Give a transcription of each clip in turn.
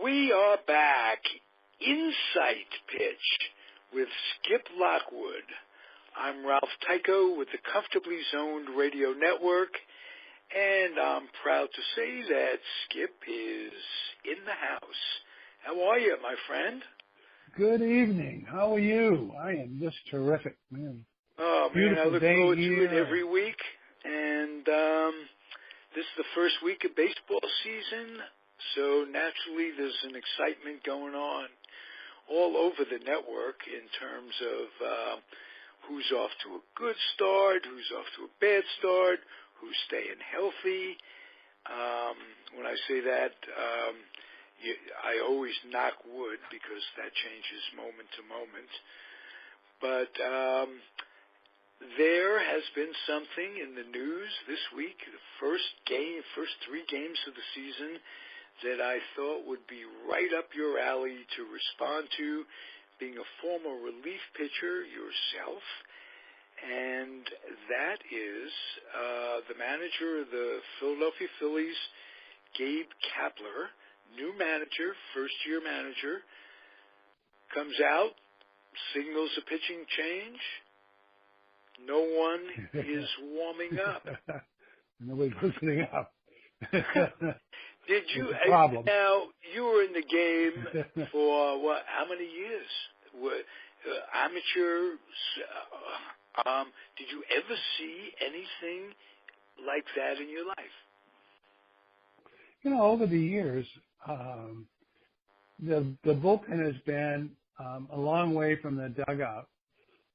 We are back. Insight Pitch with Skip Lockwood. I'm Ralph Tycho with the Comfortably Zoned Radio Network, and I'm proud to say that Skip is in the house. How are you, my friend? Good evening. How are you? I am just terrific, man. Oh, man, I look forward to it every week, and this is the first week of baseball season, so naturally there's an excitement going on all over the network in terms of who's off to a good start, who's off to a bad start, who's staying healthy. When I say that, I always knock wood because that changes moment to moment. But there has been something in the news this week, the first three games of the season, that I thought would be right up your alley to respond to, being a former relief pitcher yourself. And that is the manager of the Philadelphia Phillies, Gabe Kapler, new manager, first-year manager, comes out, signals a pitching change. No one is warming up. Nobody's listening up. Did you? Now, you were in the game for, what, how many years? Amateur. Did you ever see anything like that in your life? You know, over the years, the bullpen has been a long way from the dugout.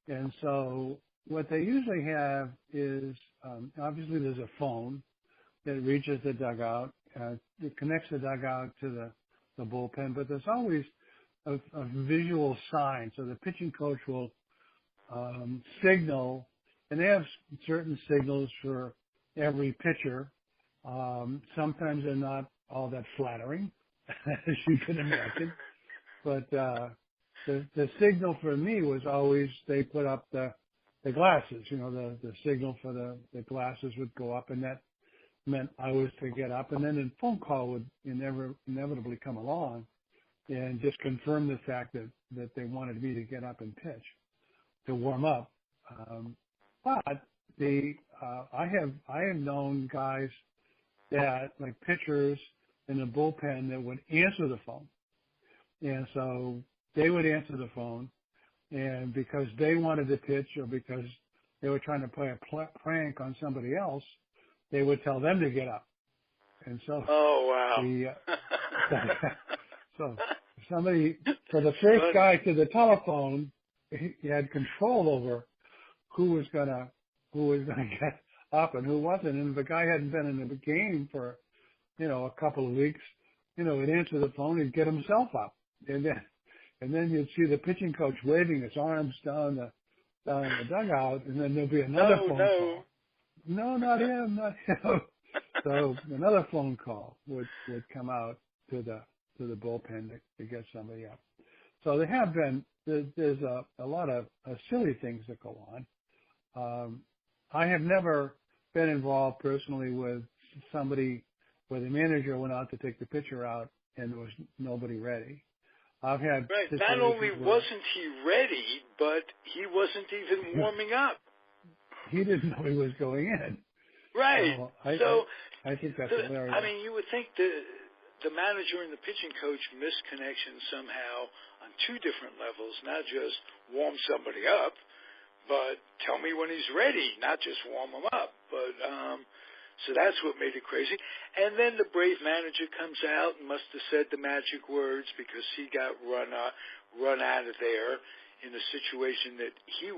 And so what they usually have is, obviously there's a phone that reaches the dugout. It connects the dugout to the bullpen, but there's always a visual sign. So the pitching coach will signal, and they have certain signals for every pitcher. Sometimes they're not all that flattering, as you can imagine. But the signal for me was always they put up the glasses. You know, the signal for the glasses would go up, and that meant I was to get up. And then a phone call would inevitably come along and just confirm the fact that they wanted me to get up and pitch to warm up. But I have known guys that, like pitchers in the bullpen, that would answer the phone. And so they would answer the phone, and because they wanted to pitch or because they were trying to play a prank on somebody else, they would tell them to get up. And so, so somebody, for the first guy to the telephone, he had control over who was gonna get up and who wasn't. And if the guy hadn't been in the game for, a couple of weeks, he'd answer the phone, he'd get himself up. And then you'd see the pitching coach waving his arms down the dugout, and then there'll be another phone call. No, not him. So another phone call would come out to the bullpen to get somebody up. So there's a lot of silly things that go on. I have never been involved personally with somebody where the manager went out to take the pitcher out and there was nobody ready. I've had Not only wasn't he ready, but he wasn't even warming up. He didn't know he was going in. Right. I think that's hilarious. I mean, you would think the manager and the pitching coach miss connection somehow on two different levels, not just warm somebody up, but tell me when he's ready, not just warm him up. But so that's what made it crazy. And then the brave manager comes out and must have said the magic words because he got run out of there in a situation that he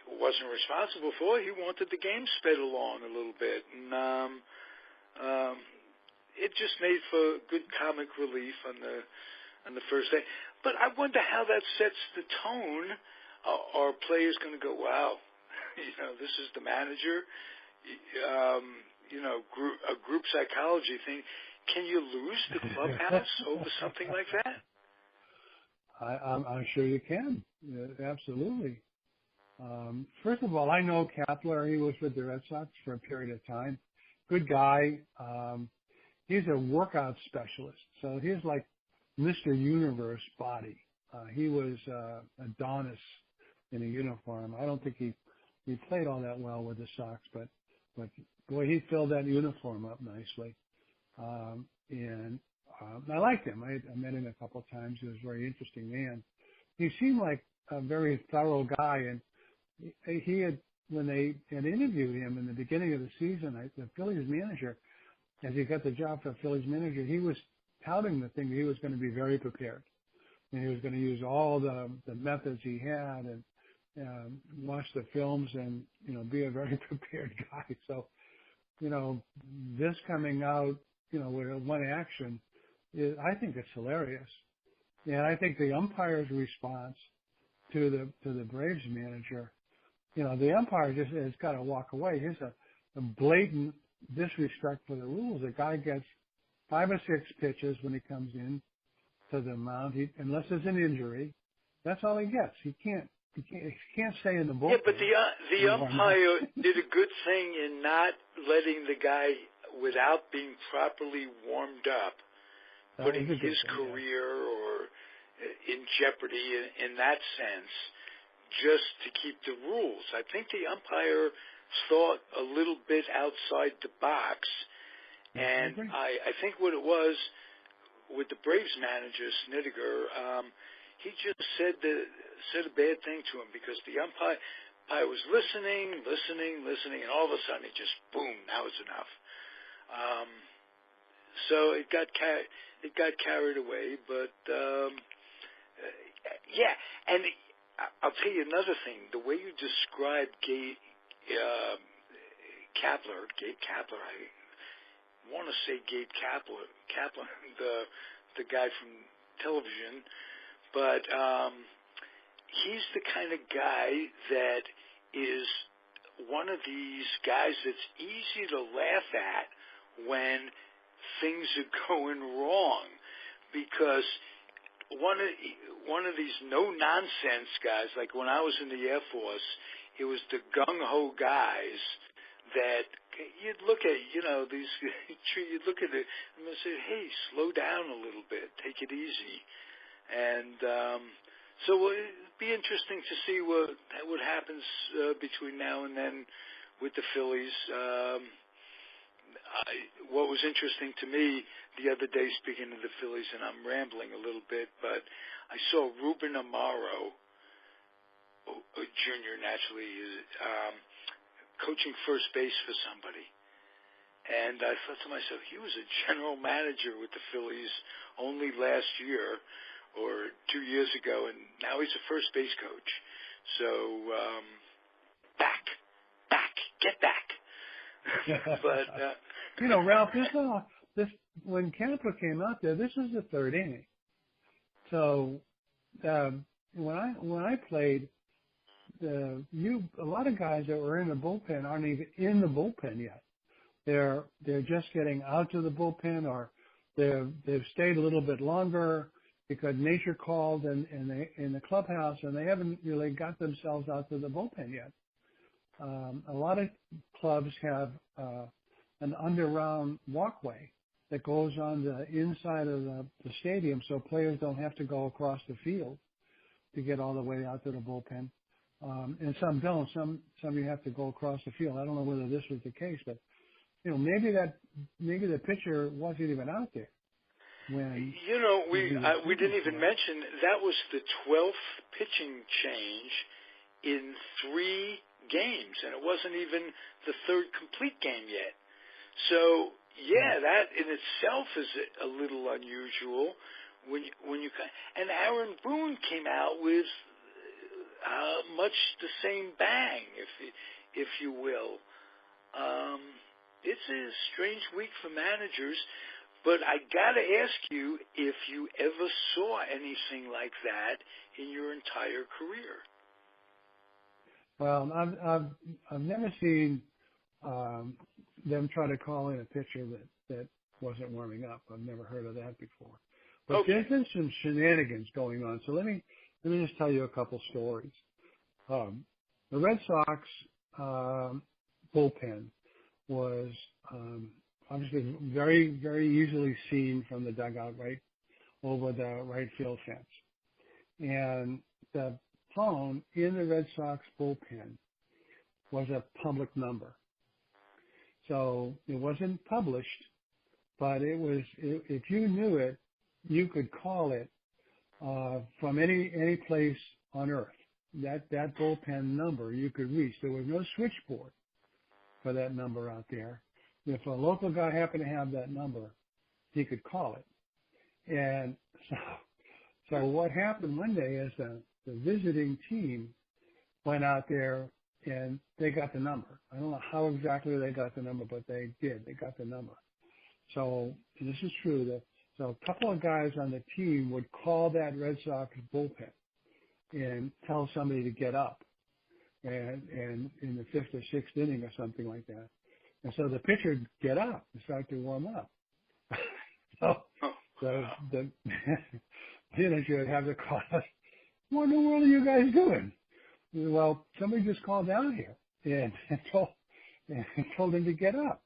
wasn't responsible for. He wanted the game sped along a little bit, and it just made for good comic relief on the first day. But I wonder how that sets the tone. Are players going to go, wow, this is the manager? A group psychology thing. Can you lose the clubhouse over something like that? I'm sure you can. Yeah, absolutely. First of all, I know Kapler. He was with the Red Sox for a period of time. Good guy. He's a workout specialist. So he's like Mr. Universe body. He was Adonis in a uniform. I don't think he played all that well with the Sox, but boy, he filled that uniform up nicely. And I liked him. I met him a couple of times. He was a very interesting man. He seemed like a very thorough guy, and he had, when they had interviewed him in the beginning of the season, the Phillies manager, as he got the job for Phillies manager, he was touting the thing that he was going to be very prepared, and he was going to use all the methods he had and watch the films and be a very prepared guy. So this coming out with one action, I think it's hilarious, and I think the umpire's response to the Braves manager, the umpire just has got to walk away. Here's a blatant disrespect for the rules. The guy gets 5 or 6 pitches when he comes in to the mound. Unless there's an injury, that's all he gets. He can't stay in the bullpen. Yeah, but the umpire did a good thing in not letting the guy, without being properly warmed up, putting his career or in jeopardy in that sense, just to keep the rules. I think the umpire thought a little bit outside the box, and I think what it was with the Braves manager, Snidegar, he just said a bad thing to him because the umpire was listening, and all of a sudden he just, boom, now it's enough. So it got carried away, but yeah, and I'll tell you another thing. The way you described Gabe Kapler, I want to say Gabe Kapler, the guy from television, but he's the kind of guy that is one of these guys that's easy to laugh at when things are going wrong, because one of these no-nonsense guys, like when I was in the Air Force, it was the gung-ho guys that you'd look at, these, you'd look at it and say, hey, slow down a little bit, take it easy. And so it'd be interesting to see what happens between now and then with the Phillies. What was interesting to me the other day, speaking of the Phillies, and I'm rambling a little bit, but I saw Ruben Amaro, Jr., naturally, coaching first base for somebody. And I thought to myself, he was a general manager with the Phillies only last year or 2 years ago, and now he's a first base coach. So, get back. But Ralph, this when Kapler came out there, this was the third inning. So when I played, a lot of guys that were in the bullpen aren't even in the bullpen yet. They're just getting out to the bullpen, or they've stayed a little bit longer because nature called in the clubhouse, and they haven't really got themselves out to the bullpen yet. A lot of clubs have an underground walkway that goes on the inside of the stadium, so players don't have to go across the field to get all the way out to the bullpen. And some don't. Some you have to go across the field. I don't know whether this was the case, but maybe the pitcher wasn't even out there. When we didn't even mention that was the 12th pitching change in 3 games, and it wasn't even the 3rd complete game yet. So that in itself is a little unusual. When you and Aaron Boone came out with much the same bang, if you will. It's a strange week for managers, but I gotta ask you if you ever saw anything like that in your entire career. Well, I've never seen them try to call in a pitcher that wasn't warming up. I've never heard of that before. But there's been some shenanigans going on. So let me just tell you a couple stories. The Red Sox bullpen was obviously very, very easily seen from the dugout right over the right field fence. And the phone in the Red Sox bullpen was a public number. So it wasn't published, but it was, if you knew it, you could call it from any place on earth. That bullpen number you could reach. There was no switchboard for that number out there. If a local guy happened to have that number, he could call it. And so what happened one day is the visiting team went out there and they got the number. I don't know how exactly they got the number, but they did. They got the number. So this is true. So a couple of guys on the team would call that Red Sox bullpen and tell somebody to get up, and in the fifth or sixth inning or something like that. And so the pitcher would get up and start to warm up. So the manager would have to call us, what in the world are you guys doing? Well, somebody just called down here and told him to get up.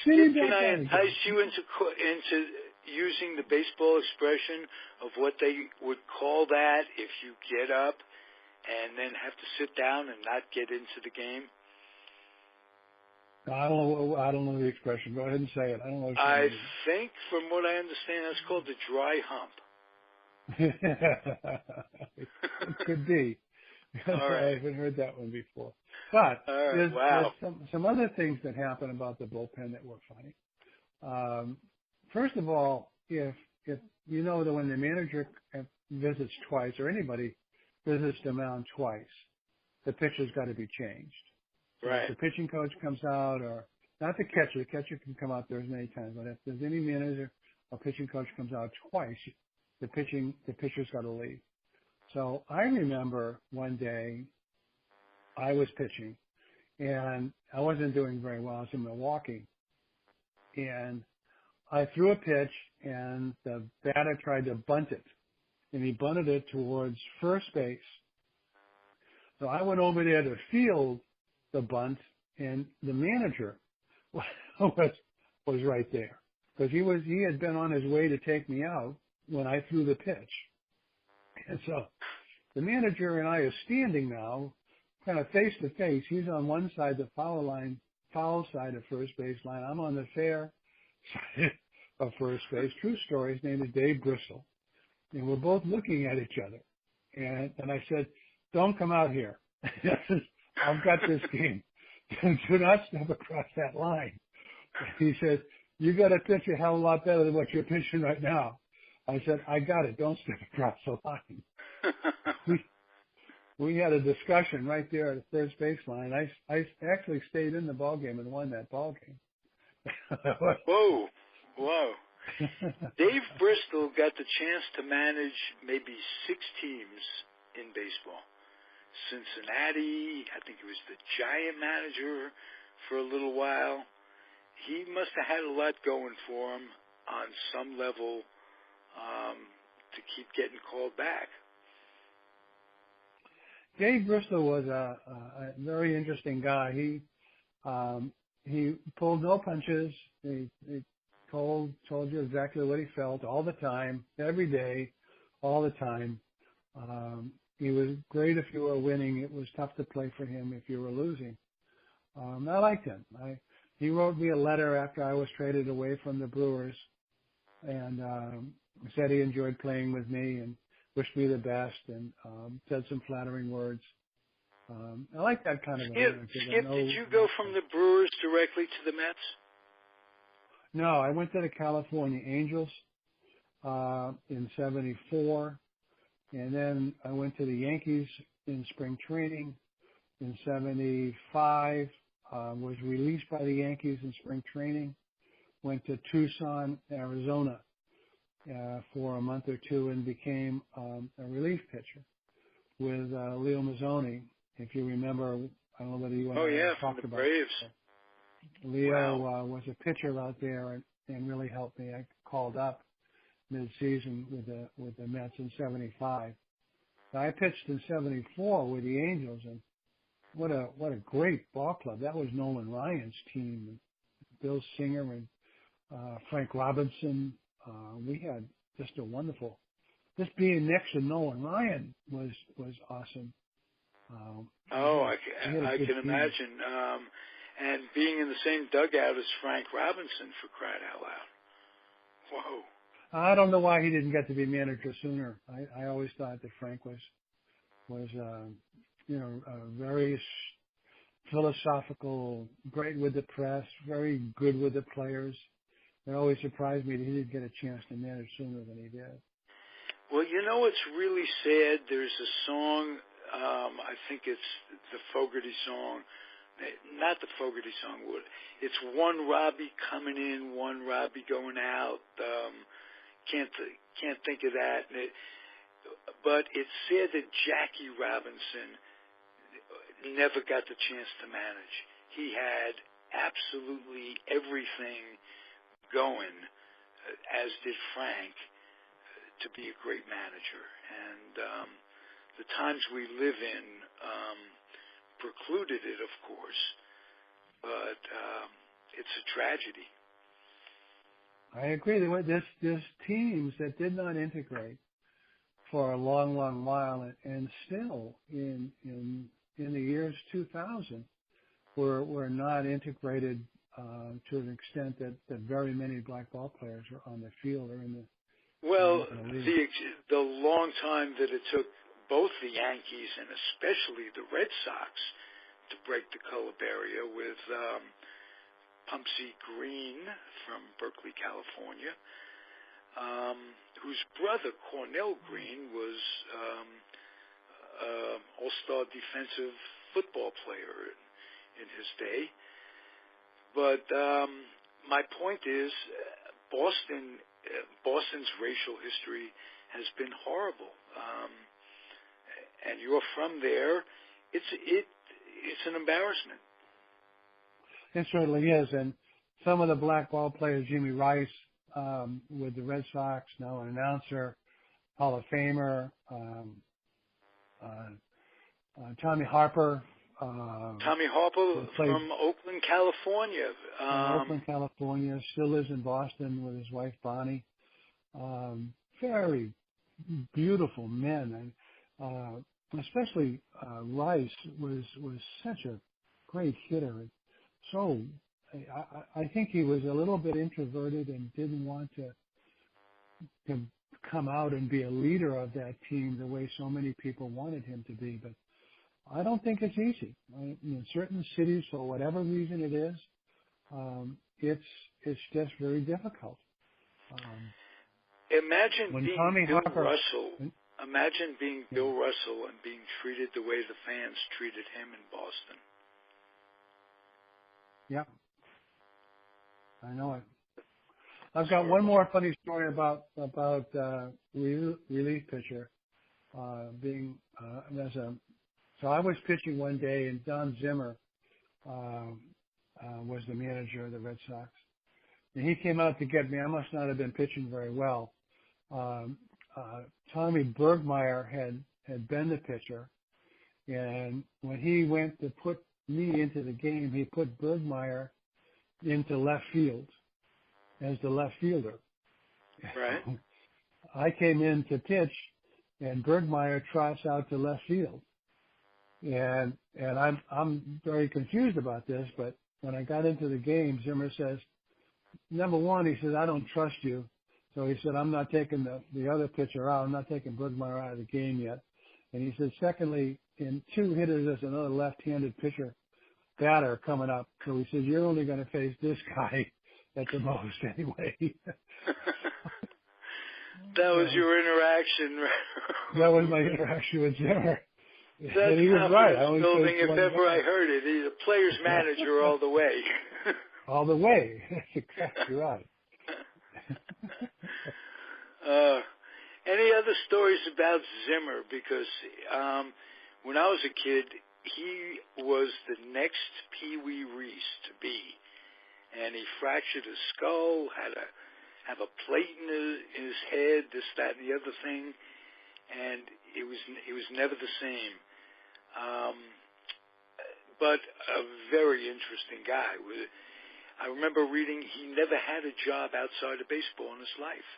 Skip, can I entice you into using the baseball expression of what they would call that if you get up and then have to sit down and not get into the game? I don't know the expression. Go ahead and say it. I don't know. I think, from what I understand, that's called the dry hump. It could be. All right. I haven't heard that one before. But there's some other things that happen about the bullpen that were funny. First of all, if you know that when the manager visits twice, or anybody visits the mound twice, the pitcher's got to be changed. Right. If the pitching coach comes out, or not the catcher can come out there as many times, but if there's any manager or pitching coach comes out twice, the pitcher's got to leave. So I remember one day I was pitching and I wasn't doing very well. I was in Milwaukee and I threw a pitch and the batter tried to bunt it, and he bunted it towards first base. So I went over there to field the bunt, and the manager was right there because he had been on his way to take me out when I threw the pitch. And so the manager and I are standing now, kind of face to face. He's on one side, the foul side of first base line. I'm on the fair side of first base. True story. His name is Dave Bristol. And we're both looking at each other. And I said, don't come out here. I've got this game. Do not step across that line. He said, you got to pitch a hell of a lot better than what you're pitching right now. I said, I got it. Don't step across the line. We had a discussion right there at the first baseline. I actually stayed in the ball game and won that ball game. Whoa. Dave Bristol got the chance to manage maybe 6 teams in baseball. Cincinnati, I think he was the Giant manager for a little while. He must have had a lot going for him on some level to keep getting called back. Dave Bristol was a very interesting guy. He pulled no punches. He told you exactly what he felt all the time, every day, all the time. He was great if you were winning. It was tough to play for him if you were losing. I liked him. He wrote me a letter after I was traded away from the Brewers, and said he enjoyed playing with me and wished me the best, and said some flattering words. I like that kind of an Skip, did you go from the Brewers directly to the Mets? No, I went to the California Angels in '74, and then I went to the Yankees in spring training in '75. Was released by the Yankees in spring training. Went to Tucson, Arizona for a month or two and became a relief pitcher with Leo Mazzoni. If you remember, I don't know whether you and I talked about Braves. Leo was a pitcher out there and really helped me. I called up mid-season with the Mets in '75. I pitched in '74 with the Angels, and what a great ball club. That was Nolan Ryan's team, Bill Singer and Frank Robinson. We had just a wonderful. Just being next to Nolan Ryan was awesome. I can imagine. And being in the same dugout as Frank Robinson, for crying out loud. Whoa. I don't know why he didn't get to be manager sooner. I always thought that Frank was very philosophical, great with the press, very good with the players. It always surprised me that he didn't get a chance to manage sooner than he did. Well, you know what's really sad? There's a song, I think it's the Fogerty song, not the Fogerty song. It's one Robbie coming in, one Robbie going out. Can't think of that. But it's said that Jackie Robinson never got the chance to manage. He had absolutely everything going, as did Frank, to be a great manager. And the times we live in precluded it, of course, but it's a tragedy. I agree. There's teams that did not integrate for a long, long while, and still in the years 2000 were not integrated to an extent that very many black ball players are on the field or in the. Well, the long time that it took both the Yankees and especially the Red Sox to break the color barrier with Pumpsy Green from Berkeley, California, whose brother, Cornell Green, was all-star defensive football player in his day. But my point is, Boston's racial history has been horrible. And you're from there. It's an embarrassment. It certainly is. And some of the black ball players, Jimmy Rice with the Red Sox, now an announcer, Hall of Famer, Tommy Harper. Tommy Harper from Oakland, California. Oakland, California, still lives in Boston with his wife, Bonnie. Very beautiful men. And especially Rice was such a great hitter. So I think he was a little bit introverted and didn't want to come out and be a leader of that team the way so many people wanted him to be. But I don't think it's easy. In certain cities, for whatever reason it is, it's just very difficult. Imagine being Bill Harper, Russell. Imagine being Bill Russell and being treated the way the fans treated him in Boston. Yeah, I know it. I've got one more funny story about relief pitcher being as a. So I was pitching one day, and Don Zimmer was the manager of the Red Sox, and he came out to get me. I must not have been pitching very well. Tommy Bergmeyer had been the pitcher, and when he went to put me into the game, he put Bergmeyer into left field as the left fielder. Right. I came in to pitch, and Bergmeyer trots out to left field, and I'm very confused about this. But when I got into the game, Zimmer says, number one, he says, I don't trust you. So he said, I'm not taking the other pitcher out. I'm not taking Bergmeyer out of the game yet. And he said, secondly, in two hitters, there's another left-handed batter coming up. So he said, you're only going to face this guy at the most anyway. That was your interaction. That was my interaction with Zimmer. That's and he was right. Building, if ever I heard it. He's a player's manager all the way. All the way. That's exactly right. Any other stories about Zimmer? Because when I was a kid, he was the next Pee Wee Reese to be, and he fractured his skull, had to have a plate in his head, this, that, and the other thing, and he was never the same. But a very interesting guy. I remember reading he never had a job outside of baseball in his life.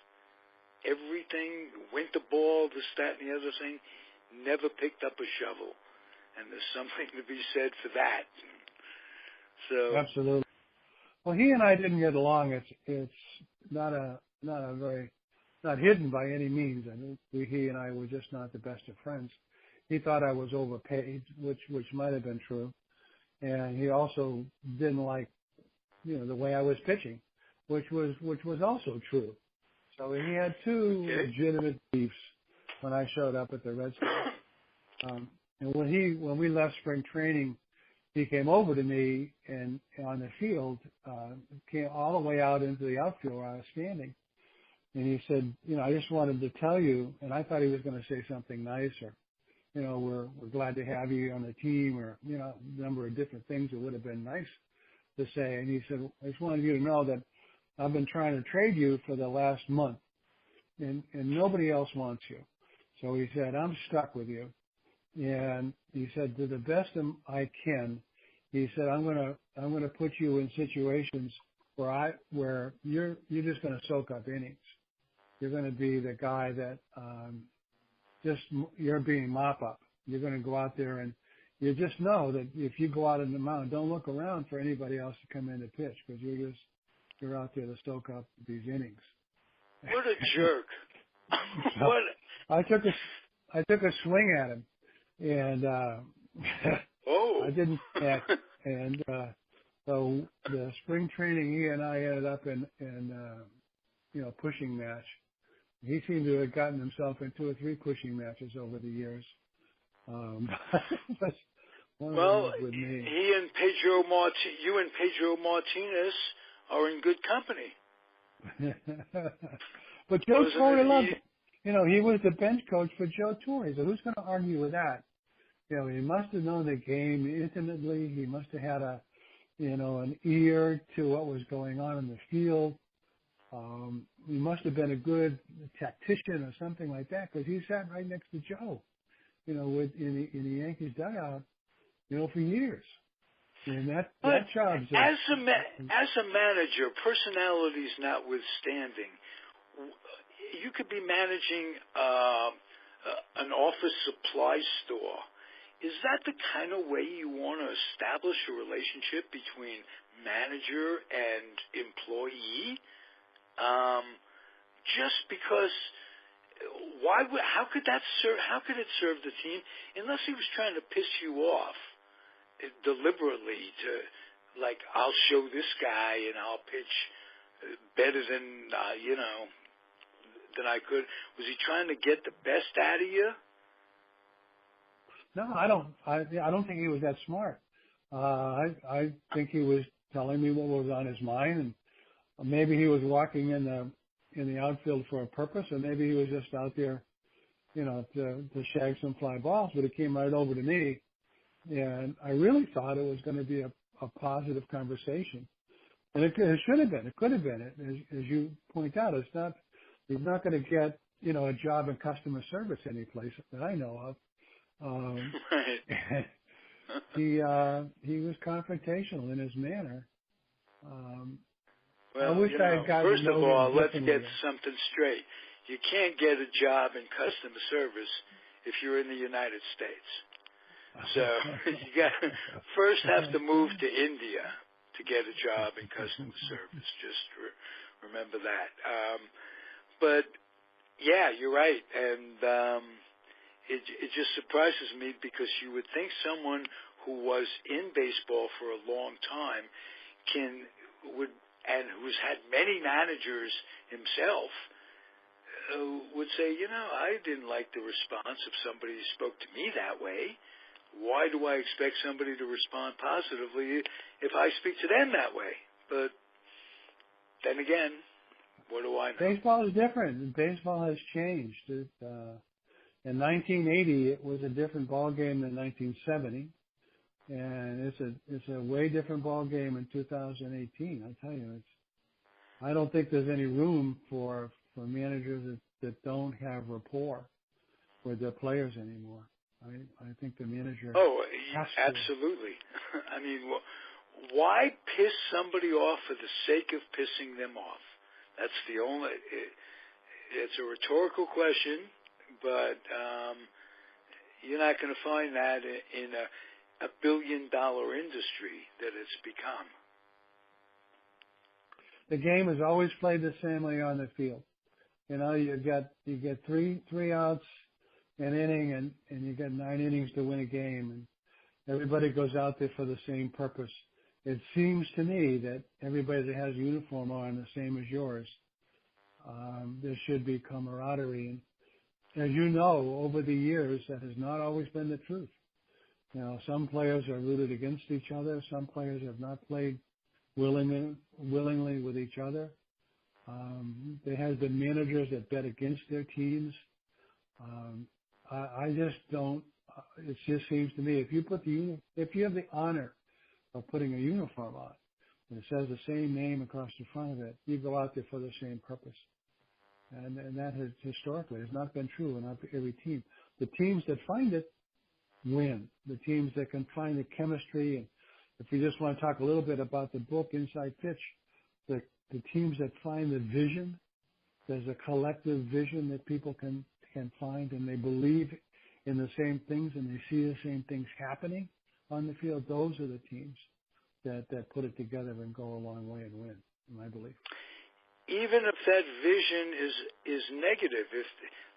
everything, winter ball, this, that, and the other thing, never picked up a shovel. And there's something to be said for that. So Absolutely. Well, he and I didn't get along. It's not a very, not hidden by any means. I mean, he and I were just not the best of friends. He thought I was overpaid, which might have been true, and he also didn't like, the way I was pitching, which was also true. So he had two legitimate beefs when I showed up at the Red Sox. And when we left spring training, he came over to me and on the field, came all the way out into the outfield where I was standing. And he said, I just wanted to tell you, and I thought he was going to say something nice or, we're glad to have you on the team or, a number of different things that would have been nice to say. And he said, I just wanted you to know that I've been trying to trade you for the last month and nobody else wants you. So he said, I'm stuck with you. And he said, to the best I can, he said, I'm going to put you in situations where you're just going to soak up innings. You're going to be the guy that, you're being mop up. You're going to go out there and you just know that if you go out on the mound, don't look around for anybody else to come in to pitch because you're out there to soak up these innings. What a jerk! So I took a swing at him, and I didn't connect. And so the spring training, he and I ended up in pushing match. He seemed to have gotten himself in 2 or 3 pushing matches over the years. Well, you and Pedro Martinez are in good company. But Joe Torre loved him. He was the bench coach for Joe Torre, so who's going to argue with that? He must have known the game intimately. He must have had an ear to what was going on in the field. He must have been a good tactician or something like that because he sat right next to Joe, in the Yankees dugout, for years. And that job's as a manager, personalities notwithstanding, you could be managing an office supply store. Is that the kind of way you want to establish a relationship between manager and employee? Just because, how could it serve the team unless he was trying to piss you off deliberately to, like, I'll show this guy and I'll pitch better than than I could. Was he trying to get the best out of you? No, I don't think he was that smart. I think he was telling me what was on his mind, and maybe he was walking in the outfield for a purpose, or maybe he was just out there, to shag some fly balls. But it came right over to me, and I really thought it was going to be a positive conversation, and it should have been. It could have been. As you point out, he's not going to get a job in customer service any place that I know of. Right. He was confrontational in his manner. Well, I wish I had gotten first of all, let's get differently. something straight. You can't get a job in customer service if you're in the United States. So you got first have to move to India to get a job in customer service. Just remember that. But yeah, you're right, and it just surprises me because you would think someone who was in baseball for a long time and who's had many managers himself would say, I didn't like the response if somebody spoke to me that way. Why do I expect somebody to respond positively if I speak to them that way? But then again, what do I know? Baseball is different. Baseball has changed. In 1980, it was a different ball game than 1970, and it's a way different ball game in 2018. I tell you, I don't think there's any room for managers that don't have rapport with their players anymore. I think the manager. Oh, absolutely. I mean, why piss somebody off for the sake of pissing them off? That's the only. It's a rhetorical question, but you're not going to find that in a billion-dollar industry that it's become. The game is always played the same way on the field. You know, you get three outs an inning, and you get 9 innings to win a game, and everybody goes out there for the same purpose. It seems to me that everybody that has a uniform on, the same as yours, there should be camaraderie. And as you know, over the years, that has not always been the truth. You know, some players are rooted against each other. Some players have not played willingly with each other. There has been managers that bet against their teams. I just don't. It just seems to me if you have the honor of putting a uniform on and it says the same name across the front of it, you go out there for the same purpose. And that has historically has not been true in every team. The teams that find it win. The teams that can find the chemistry, and if we just want to talk a little bit about the book Inside Pitch, the teams that find the vision, there's a collective vision that people can find, and they believe in the same things and they see the same things happening on the field. Those are the teams that put it together and go a long way and win, in my belief. Even if that vision is negative, if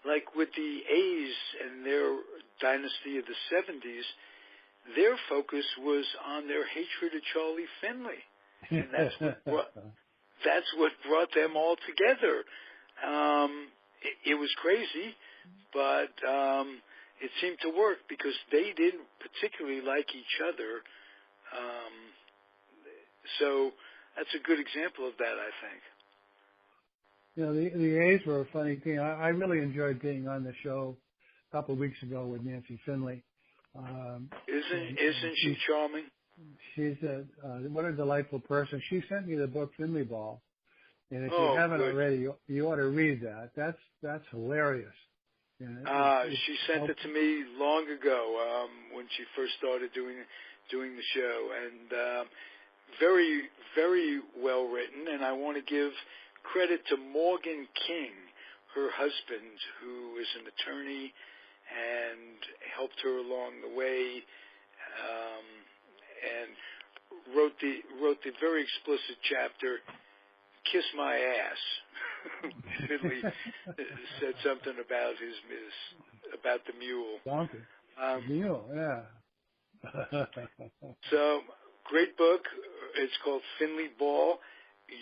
like with the A's and their dynasty of the 70s, their focus was on their hatred of Charlie Finley, and that's what brought them all together. It was crazy, but it seemed to work because they didn't particularly like each other. So that's a good example of that, I think. You know, the A's were a funny team. I really enjoyed being on the show a couple of weeks ago with Nancy Finley. Isn't she charming? She's what a delightful person. She sent me the book Finley Ball, and if you haven't already, you ought to read that. That's hilarious. She sent it to me long ago when she first started doing the show, and very, very well written. And I want to give credit to Morgan King, her husband, who is an attorney and helped her along the way, and wrote the very explicit chapter, "Kiss My Ass." Finley said something about about the mule. Donkey. Mule, yeah. So, great book. It's called Finley Ball.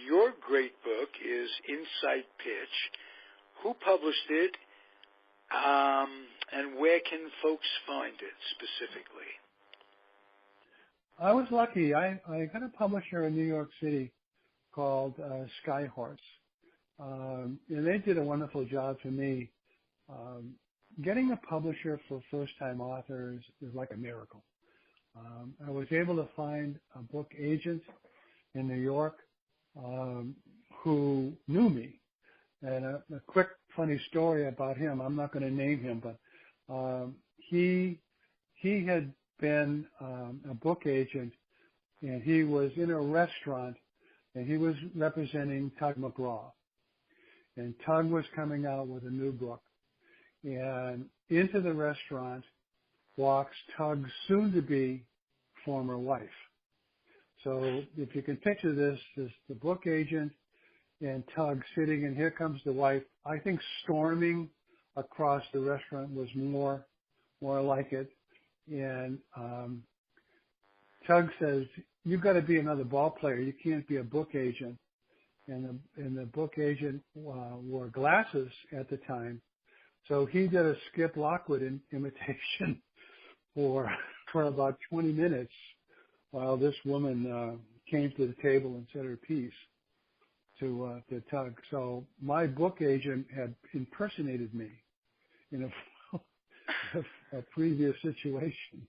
Your great book is Inside Pitch. Who published it, and where can folks find it specifically? I was lucky. I got a publisher in New York City called Skyhorse. And they did a wonderful job for me. Getting a publisher for first-time authors is like a miracle. I was able to find a book agent in New York who knew me. And a quick funny story about him. I'm not going to name him, but he had been a book agent, and he was in a restaurant, and he was representing Tug McGraw. And Tug was coming out with a new book. And into the restaurant walks Tug's soon-to-be former wife. So if you can picture this the book agent and Tug sitting, and here comes the wife. I think storming across the restaurant was more like it. And Tug says, "You've got to be another ball player. You can't be a book agent." And the book agent wore glasses at the time, so he did a Skip Lockwood imitation for about 20 minutes while this woman came to the table and said her piece to Tug. So my book agent had impersonated me in a previous situation,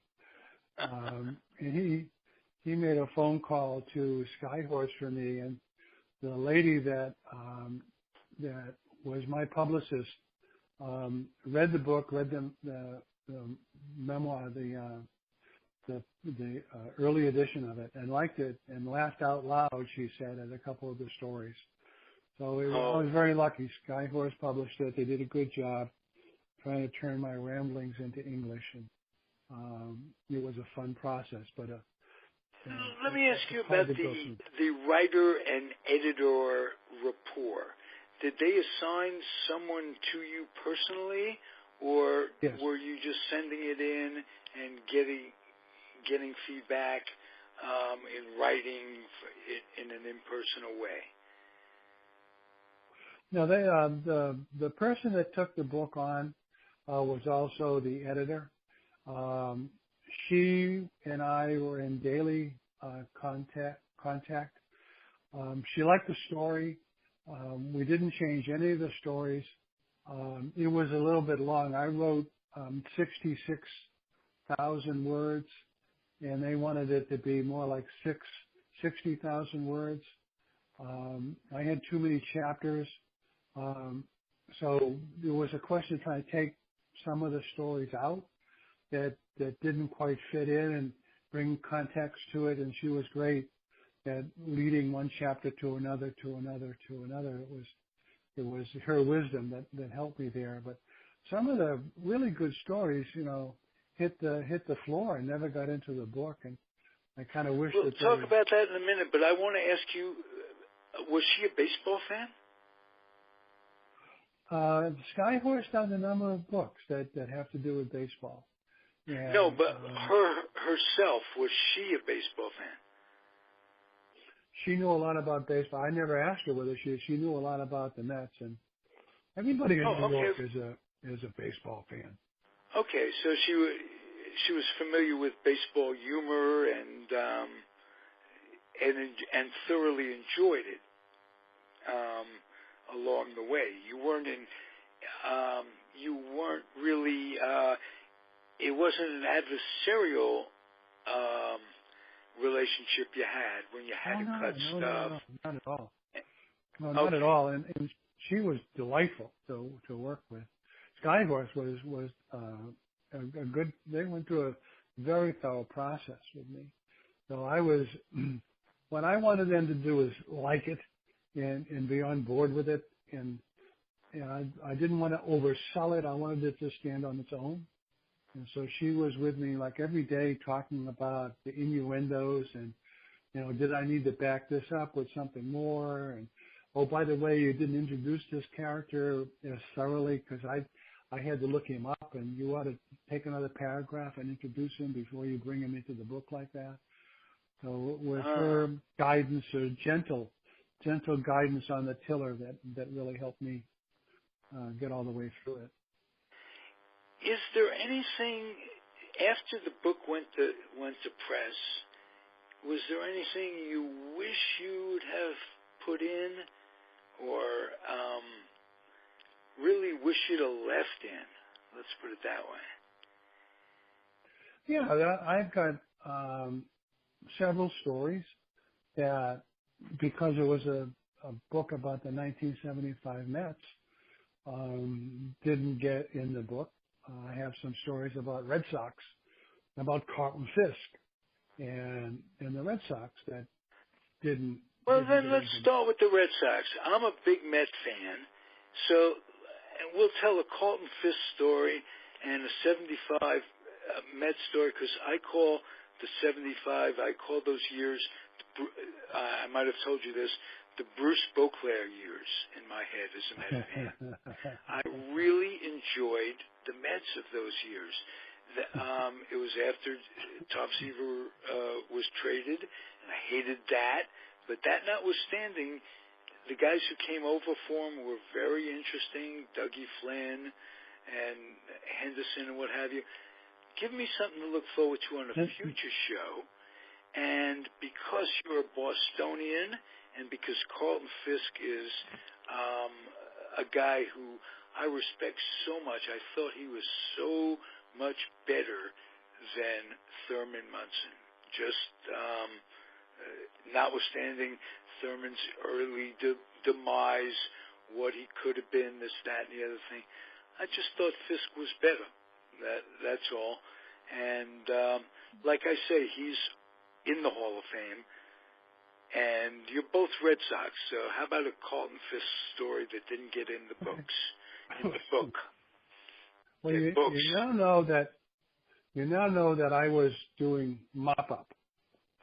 and he made a phone call to Skyhorse for me, and the lady that was my publicist read the book, read the memoir, the early edition of it, and liked it and laughed out loud, she said, at a couple of the stories. So I Oh, was very lucky. Skyhorse published it. They did a good job trying to turn my ramblings into English, and it was a fun process. But let me ask you it's hard about to go through. the writer and editor rapport. Did they assign someone to you personally, or Yes. were you just sending it in and getting feedback in writing in an impersonal way? No, they the person that took the book on was also the editor. She and I were in daily contact. She liked the story. We didn't change any of the stories. It was a little bit long. I wrote 66,000 words, and they wanted it to be more like 60,000 words. I had too many chapters. So there was a question of trying to take some of the stories out that didn't quite fit in and bring context to it. And she was great at leading one chapter to another, to another, to another. It was her wisdom that helped me there. But some of the really good stories, hit the floor and never got into the book. And I kind of wish We'll that talk about that in a minute, but I want to ask you, was she a baseball fan? Skyhorse does a number of books that have to do with baseball. And, No, but herself, was she a baseball fan? she knew a lot about baseball. I never asked her whether she knew a lot about the Mets, and everybody in New York is a baseball fan. Okay, so she was familiar with baseball humor and thoroughly enjoyed it along the way. You weren't really. It wasn't an adversarial relationship you had when you had to cut stuff. No, not at all. No, not at all. And she was delightful to work with. Skyhorse was a good. They went through a very thorough process with me. So I was. What I wanted them to do is like it and be on board with it. And I didn't want to oversell it. I wanted it to stand on its own. And so she was with me like every day talking about the innuendos and, did I need to back this up with something more? And, oh, by the way, you didn't introduce this character as thoroughly because I had to look him up, and you ought to take another paragraph and introduce him before you bring him into the book like that. So with her guidance, or gentle guidance on the tiller, that really helped me get all the way through it. Is there anything after the book went to press? Was there anything you wish you'd have put in, or really wish you'd have left in? Let's put it that way. Yeah, I've got several stories that, because it was a book about the 1975 Mets, didn't get in the book. I have some stories about Red Sox, about Carlton Fisk, and the Red Sox that didn't. Well, then let's start with the Red Sox. I'm a big Met fan, so we'll tell a Carlton Fisk story and a 75 Met story, because I call the 75, I call those years, I might have told you this, the Bruce Beauclair years in my head as a Met fan. I really enjoyed the Mets of those years. It was after Tom Seaver was traded, and I hated that. But that notwithstanding, the guys who came over for him were very interesting, Dougie Flynn and Henderson and what have you. Give me something to look forward to on a future show. And because you're a Bostonian, and because Carlton Fisk is a guy who I respect so much, I thought he was so much better than Thurman Munson. Just notwithstanding Thurman's early demise, what he could have been, this, that, and the other thing, I just thought Fisk was better. That's all. And like I say, he's in the Hall of Fame. and you're both Red Sox. So how about a Carlton Fisk story that didn't get in the books, in the book? Well, you now know that I was doing mop-up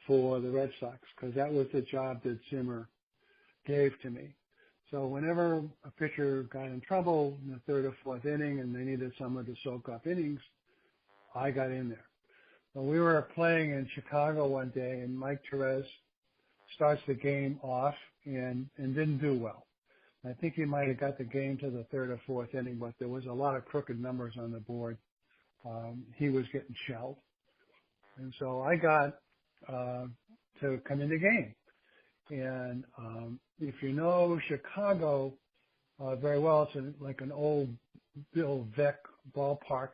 for the Red Sox because that was the job that Zimmer gave to me. So whenever a pitcher got in trouble in the third or fourth inning and they needed someone to soak up innings, I got in there. So we were playing in Chicago one day, and Mike Therese starts the game off and didn't do well. I think he might have got the game to the third or fourth inning, but there was a lot of crooked numbers on the board. He was getting shelled. And so I got to come in the game. And if you know Chicago very well, it's like an old Bill Veeck ballpark.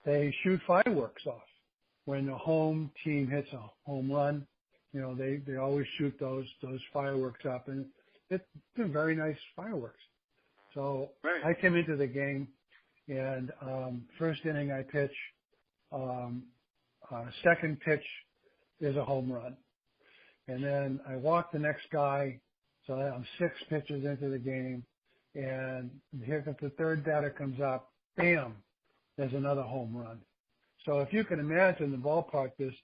They shoot fireworks off when the home team hits a home run. You know, they always shoot those fireworks up, and it's been very nice fireworks. So right. I came into the game, and first inning I pitch. Second pitch is a home run. And then I walk the next guy, so I'm 6 pitches into the game, and here the third batter comes up, bam, there's another home run. So if you can imagine the ballpark, there's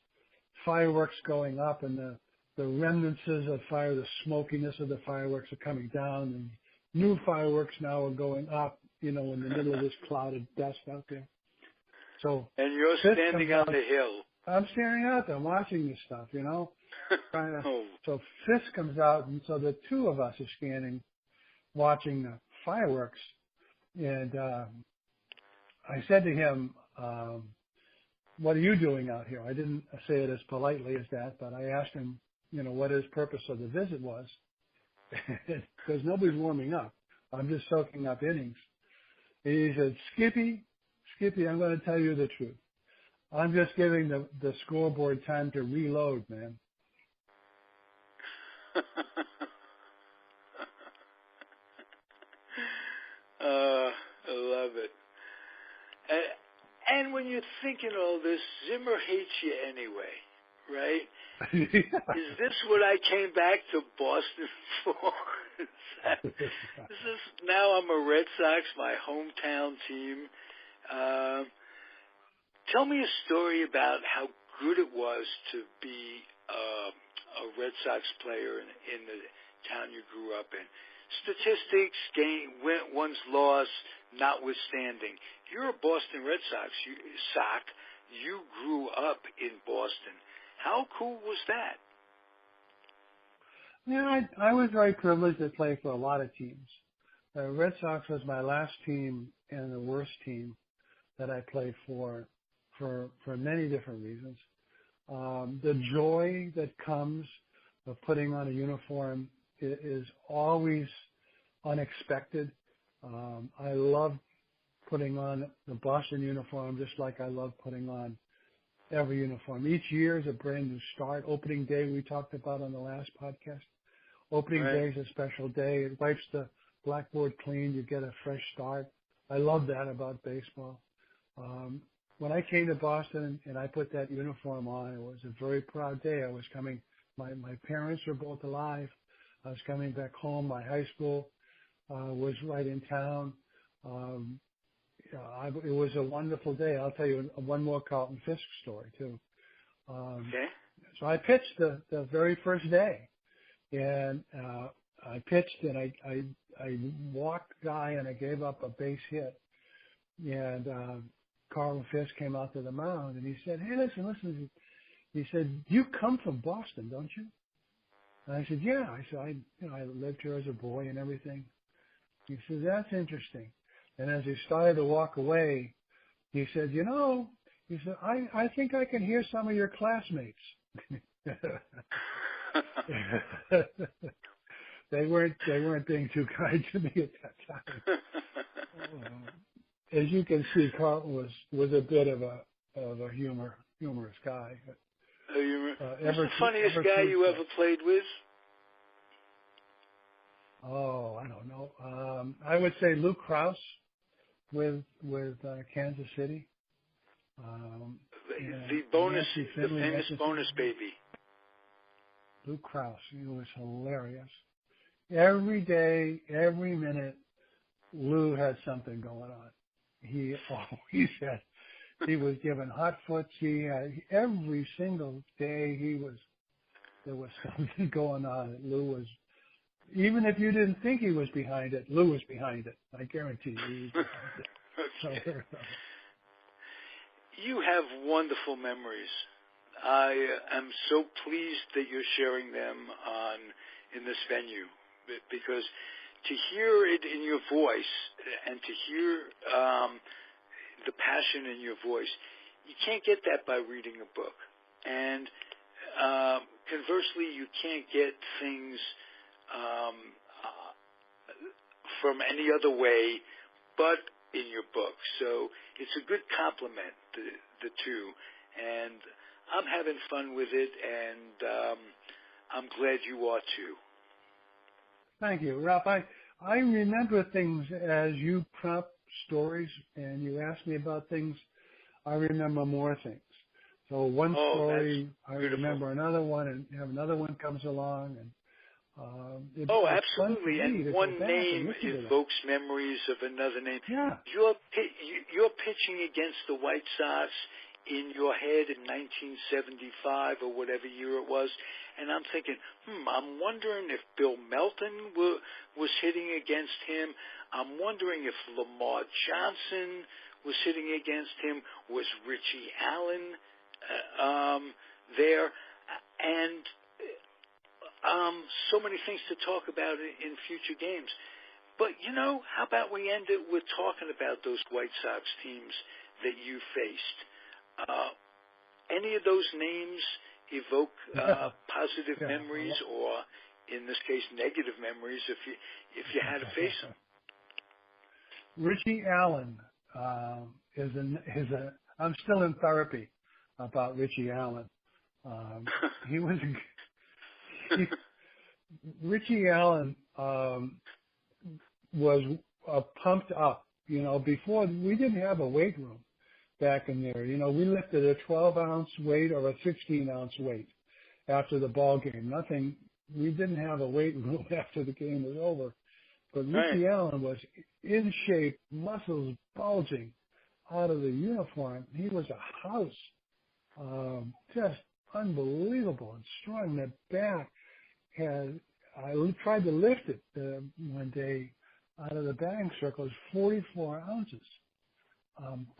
fireworks going up, and the remnants of fire, the smokiness of the fireworks are coming down, and new fireworks now are going up, you know, in the middle of this cloud of dust out there. So and you're standing on the hill. I'm standing out there watching this stuff, you know. So Fisk comes out, and so the two of us are standing watching the fireworks. And I said to him, what are you doing out here? I didn't say it as politely as that, but I asked him, you know, what his purpose of the visit was. Because nobody's warming up. I'm just soaking up innings. And he said, Skippy, I'm going to tell you the truth. I'm just giving the scoreboard time to reload, man. I love it. And when you're thinking all this, Zimmer hates you anyway, right? Is this what I came back to Boston for? Now I'm a Red Sox, my hometown team. Tell me a story about how good it was to be a Red Sox player in the town you grew up in. Statistics, wins, loss, notwithstanding. You're a Boston Red Sox. You grew up in Boston. How cool was that? Yeah, I was very privileged to play for a lot of teams. The Red Sox was my last team and the worst team that I played for many different reasons. The joy that comes of putting on a uniform is always unexpected. I love putting on the Boston uniform just like I love putting on every uniform. Each year is a brand new start. Opening day we talked about on the last podcast. Opening day is a special day. It wipes the blackboard clean. You get a fresh start. I love that about baseball. When I came to Boston and I put that uniform on, it was a very proud day. I was coming, my parents were both alive. I was coming back home. My high school was right in town. It was a wonderful day. I'll tell you one more Carlton Fisk story, too. Okay. So I pitched the very first day. And I pitched, and I walked the guy, and I gave up a base hit. And Carlton Fisk came out to the mound, and he said, "Hey, listen." He said, "You come from Boston, don't you?" And I said, "Yeah." I said, I lived here as a boy and everything." He said, "That's interesting." And as he started to walk away, he said, I think I can hear some of your classmates." They weren't being too kind to me at that time. As you can see, Carlton was a bit of a humorous guy. Who's the funniest guy you ever played with? Oh, I don't know. I would say Luke Krause with Kansas City. The famous bonus baby. Lou Krause. He was hilarious. Every day, every minute, Lou had something going on. He always had. He was given hot foots. He had every single day. There was something going on. Lou was, even if you didn't think he was behind it, Lou was behind it. I guarantee you, he was behind it. Okay. So, you have wonderful memories. I am so pleased that you're sharing them in this venue, because to hear it in your voice and to hear the passion in your voice, you can't get that by reading a book. And conversely, you can't get things from any other way but in your book. So it's a good compliment, the two. And I'm having fun with it, and I'm glad you are too. thank you, Ralph. I remember things as you prompt stories and you ask me about things. I remember more things. So one story, I remember another one, and have another one comes along, and absolutely. And one name evokes memories of another name. Yeah. You're pitching against the White Sox in your head in 1975 or whatever year it was, and I'm thinking, I'm wondering if Bill Melton was hitting against him. I'm wondering if Lamar Johnson was hitting against him. Was Richie Allen there? And so many things to talk about in future games. But, how about we end it with talking about those White Sox teams that you faced? Any of those names evoke positive memories, or in this case, negative memories if you had to face them? Richie Allen I'm still in therapy about Richie Allen. Richie Allen was pumped up. Before we didn't have a weight room back in there. We lifted a 12-ounce weight or a 16-ounce weight after the ball game. Nothing. We didn't have a weight room after the game was over. But Richie Allen was in shape, muscles bulging out of the uniform. He was a house, just unbelievable and strong. That back I tried to lift it one day out of the batting circle. It was 44 ounces.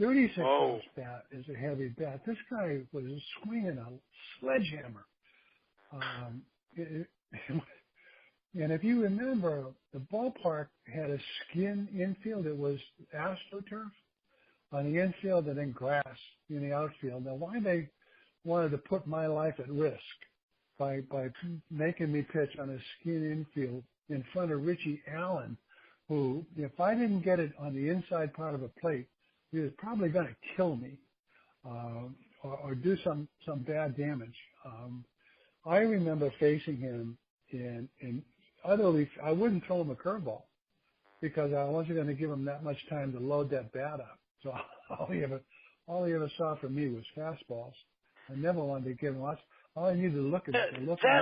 36-ounce bat is a heavy bat. This guy was swinging a sledgehammer. And if you remember, the ballpark had a skin infield. It was AstroTurf on the infield and then grass in the outfield. Now, why they wanted to put my life at risk by making me pitch on a skin infield in front of Richie Allen, who, if I didn't get it on the inside part of a plate, he was probably going to kill me or do some bad damage. I remember facing him and utterly, I wouldn't throw him a curveball because I wasn't going to give him that much time to load that bat up. So all he ever saw from me was fastballs. I never wanted to give him much. All I needed to look at that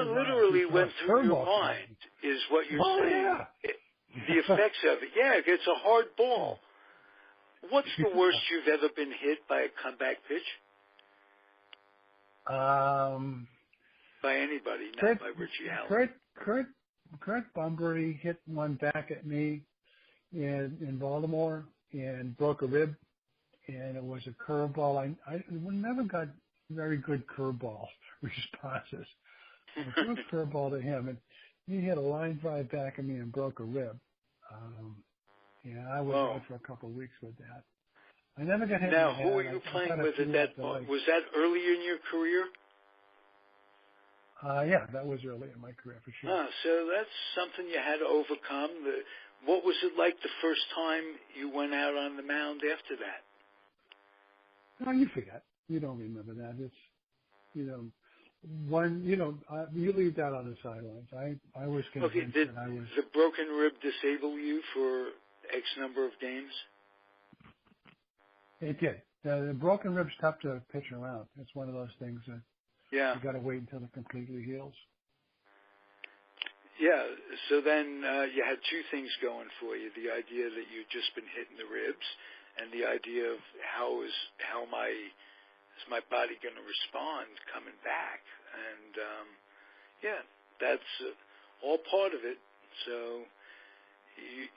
literally went through your mind, is what you're saying. Yeah. The effects of it. Yeah, it's a hard ball. What's the worst you've ever been hit by a comeback pitch? By anybody, not by Richie Allen. Kurt Bunbury hit one back at me in Baltimore and broke a rib, and it was a curveball. I never got very good curveball responses. I threw a curveball to him, and he hit a line drive back at me and broke a rib. I was out for a couple of weeks with that. I never got hit. Now, who were you playing with at that point? Was that early in your career? Yeah, that was early in my career for sure. So that's something you had to overcome. What was it like the first time you went out on the mound after that? No, you forget. You don't remember that. It's, you leave that on the sidelines. I was convinced did that I was. The broken rib disable you for X number of games? It did. The broken rib's tough to pitch around. It's one of those things that you got to wait until it completely heals. Yeah, so then you had two things going for you: the idea that you'd just been hit in the ribs, and the idea of is my body going to respond coming back? And yeah, that's all part of it. So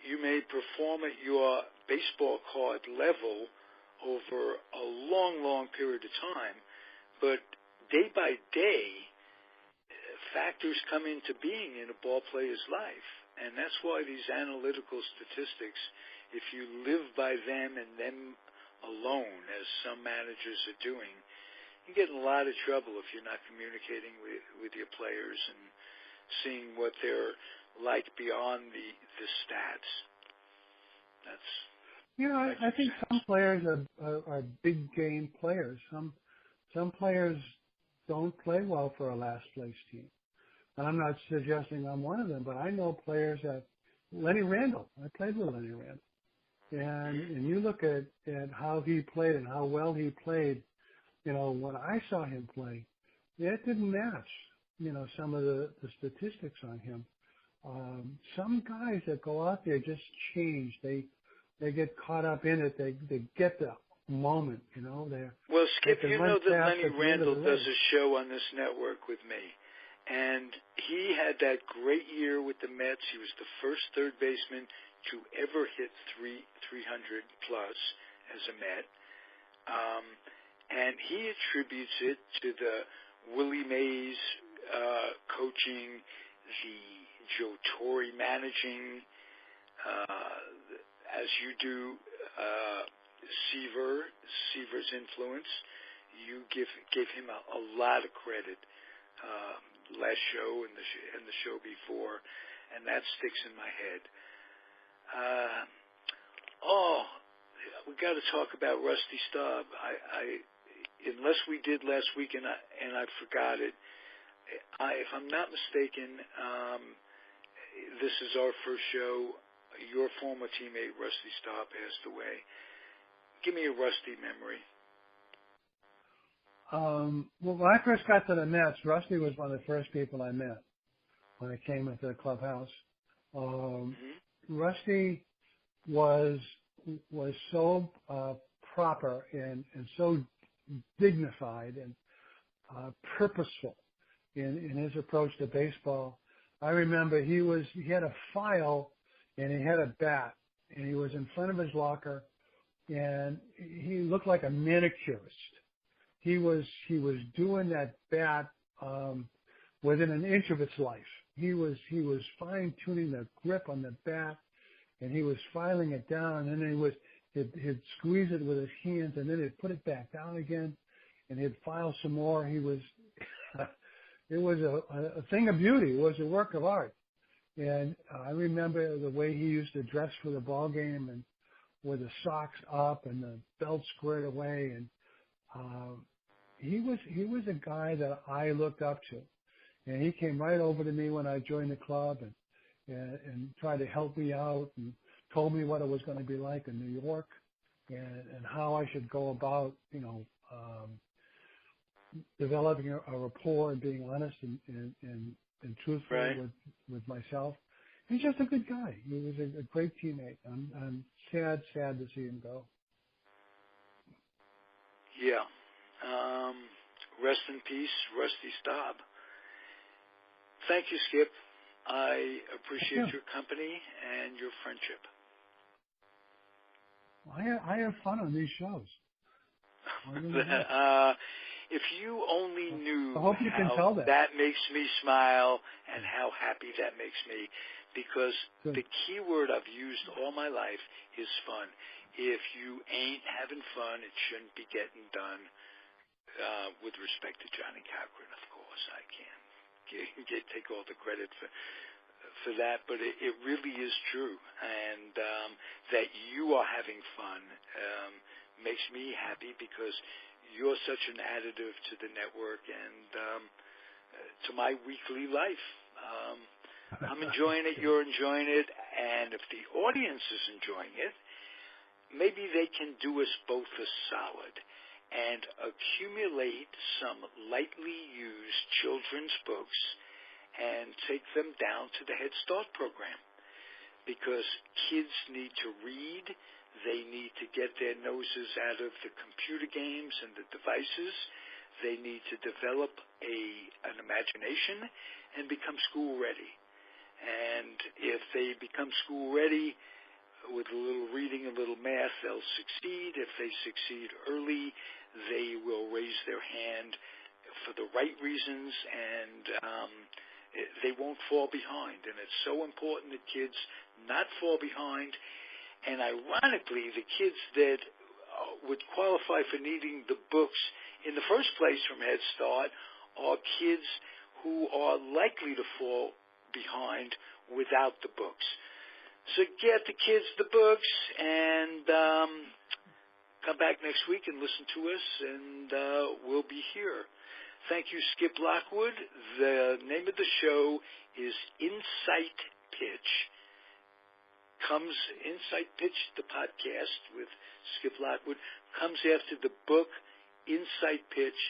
you may perform at your baseball card level over a long, long period of time, but day by day, factors come into being in a ball player's life. And that's why these analytical statistics, if you live by them and them alone, as some managers are doing, you get in a lot of trouble if you're not communicating with your players and seeing what they're like beyond the stats. That's I think some players are big game players. Some players don't play well for a last place team. And I'm not suggesting I'm one of them, but I know players that Lenny Randall. I played with Lenny Randall. And you look at how he played and how well he played, when I saw him play, it didn't match, some of the statistics on him. Some guys that go out there just change. They get caught up in it. They get the moment, Well, Skip, you know that Lenny Randall does a show on this network with me. And he had that great year with the Mets. He was the first third baseman to ever hit 300 plus as a Met. And he attributes it to the Willie Mays coaching, the Joe Torre managing, as you do, Seaver's influence. You gave him a lot of credit last show and the show before, and that sticks in my head. We got to talk about Rusty Staub. Unless we did last week and I forgot it. If I'm not mistaken, this is our first show. Your former teammate Rusty Staub passed away. Give me a Rusty memory. Well, when I first got to the Mets, Rusty was one of the first people I met when I came into the clubhouse. Rusty was so proper and so dignified and purposeful in his approach to baseball. I remember he had a file and he had a bat and he was in front of his locker and he looked like a manicurist. He was doing that bat within an inch of its life. He was fine tuning the grip on the bat, and he was filing it down, and then he'd squeeze it with his hands, and then he'd put it back down again, and he'd file some more. It was a thing of beauty. It was a work of art, and I remember the way he used to dress for the ball game, and with the socks up and the belt squared away, and he was a guy that I looked up to, and he came right over to me when I joined the club and tried to help me out and told me what it was going to be like in New York and how I should go about, developing a rapport and being honest and truthful right. with myself. He's just a good guy. He was a great teammate. I'm sad to see him go. Yeah. Rest in peace, Rusty Staub. Thank you, Skip. I appreciate your company and your friendship. I have fun on these shows. If you only knew I hope you can tell that makes me smile and how happy that makes me, because the key word I've used all my life is fun. If you ain't having fun, it shouldn't be getting done. With respect to Johnny Cochran, of course, I can't take all the credit for that, but it really is true, and that you are having fun makes me happy because you're such an additive to the network and to my weekly life. I'm enjoying it, you're enjoying it, and if the audience is enjoying it, maybe they can do us both a solid and accumulate some lightly used children's books and take them down to the Head Start program, because kids need to read. They need to get their noses out of the computer games and the devices. They need to develop an imagination and become school ready. And if they become school ready with a little reading, a little math, they'll succeed. If they succeed early, they will raise their hand for the right reasons, and they won't fall behind. And it's so important that kids not fall behind. And ironically, the kids that would qualify for needing the books in the first place from Head Start are kids who are likely to fall behind without the books. So get the kids the books, and come back next week and listen to us, and we'll be here. Thank you, Skip Lockwood. The name of the show is Insight Pitch. Insight Pitch, the podcast with Skip Lockwood, comes after the book Insight Pitch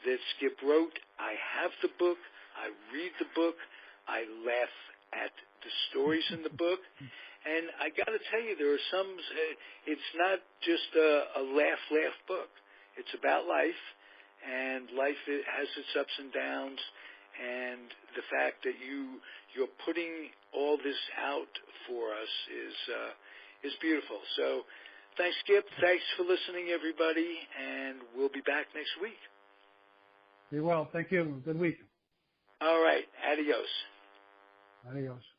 that Skip wrote. I have the book. I read the book. I laugh at the stories in the book. And I got to tell you, there are some, it's not just a laugh book. It's about life, and life has its ups and downs, and the fact that you're putting all this out for us is beautiful. So thanks, Skip. Thanks for listening, everybody, and we'll be back next week. Be well. Thank you. Good week. All right. Adios. Adios.